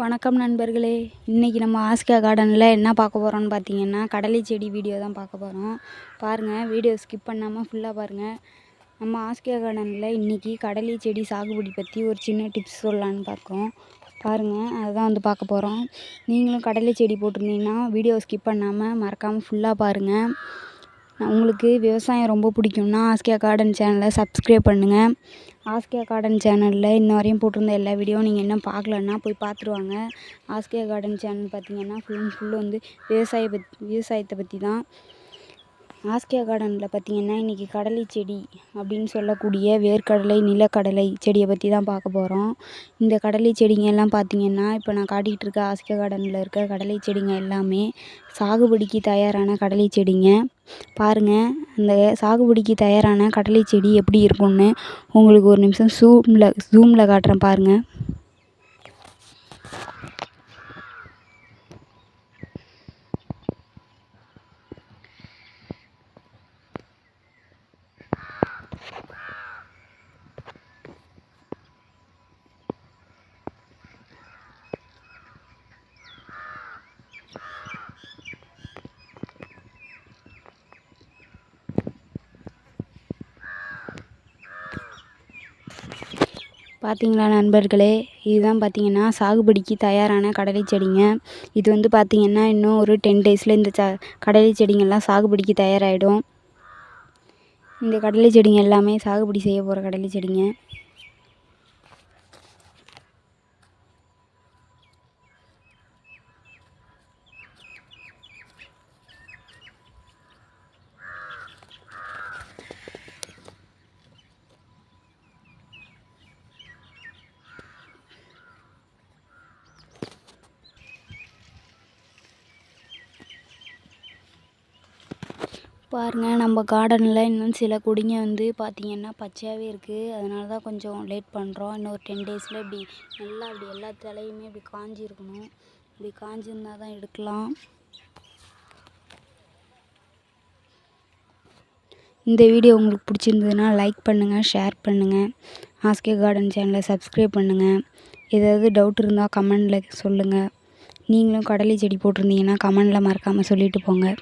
வணக்கம் நண்பர்களே. இன்றைக்கி நம்ம ஆஸ்கா கார்டனில் என்ன பார்க்க போகிறோம்னு பார்த்தீங்கன்னா, கடலை செடி வீடியோ தான் பார்க்க போகிறோம். பாருங்கள், வீடியோ ஸ்கிப் பண்ணாமல் ஃபுல்லாக பாருங்கள். நம்ம ஆஸ்கா கார்டனில் இன்றைக்கி கடலை செடி சாகுபடி பற்றி ஒரு சின்ன டிப்ஸ் சொல்லலான்னு பார்க்குறோம். பாருங்கள், அதுதான் வந்து பார்க்க போகிறோம். நீங்களும் கடலை செடி போட்டிருந்தீங்கன்னா வீடியோ ஸ்கிப் பண்ணாமல் மறக்காமல் ஃபுல்லாக பாருங்கள். உங்களுக்கு விவசாயம் ரொம்ப பிடிக்கும்னா ஆஸ்கா கார்டன் சேனலை சப்ஸ்கிரைப் பண்ணுங்கள். ஆஸ்கா கார்டன் சேனலில் இன்ன வரையும் போட்டிருந்த எல்லா வீடியோவும் நீங்கள் இன்னும் பார்க்கலன்னா போய் பார்த்துருவாங்க. ஆஸ்கா கார்டன் சேனல் பார்த்திங்கன்னா ஃபுல் அண்ட் ஃபுல் வந்து விவசாயத்தை பற்றி தான். ஆஸ்கா கார்டனில் பார்த்திங்கன்னா இன்றைக்கி கடலை செடி அப்படின்னு சொல்லக்கூடிய வேர்க்கடலை, நிலக்கடலை செடியை பற்றி தான் பார்க்க போகிறோம். இந்த கடலை செடிங்க எல்லாம் பார்த்திங்கன்னா இப்போ நான் காட்டிகிட்டு இருக்க ஆஸ்கா கார்டனில் இருக்க கடலை செடிங்க எல்லாமே சாகுபடிக்கு தயாரான கடலை செடிங்க. பாருங்கள், அந்த சாகுபடிக்கு தயாரான கடலை செடி எப்படி இருக்கும்னு உங்களுக்கு ஒரு நிமிஷம் ஜூமில் காட்டுறேன் பாருங்கள். பார்த்தீங்களா நண்பர்களே, இதுதான் பார்த்தீங்கன்னா சாகுபடிக்கு தயாரான கடலை செடிங்க. இது வந்து பார்த்தீங்கன்னா இன்னும் ஒரு 10 டேஸில் இந்த கடலை செடிங்கெல்லாம் சாகுபடிக்கு தயாராகிடும். இந்த கடலை செடிங்க எல்லாமே சாகுபடி செய்ய போகிற கடலை செடிங்க. பாருங்கள், நம்ம கார்டனில் இன்னும் சில கொடிங்க வந்து பார்த்திங்கன்னா பச்சையாகவே இருக்குது. அதனால தான் கொஞ்சம் லேட் பண்ணுறோம். இன்னும் ஒரு 10 டேஸில் இப்படி நல்லா இப்படி எல்லா தலையுமே இப்படி காஞ்சிருக்கணும். இப்படி காஞ்சிருந்தால் தான் எடுக்கலாம். இந்த வீடியோ உங்களுக்கு பிடிச்சிருந்ததுன்னா லைக் பண்ணுங்கள், ஷேர் பண்ணுங்கள். ஆஸ்கா கார்டன் சேனலை சப்ஸ்கிரைப் பண்ணுங்கள். ஏதாவது டவுட் இருந்தால் கமெண்டில் சொல்லுங்கள். நீங்களும் கடலை செடி போட்டிருந்தீங்கன்னா கமெண்டில் மறக்காமல் சொல்லிட்டு போங்க.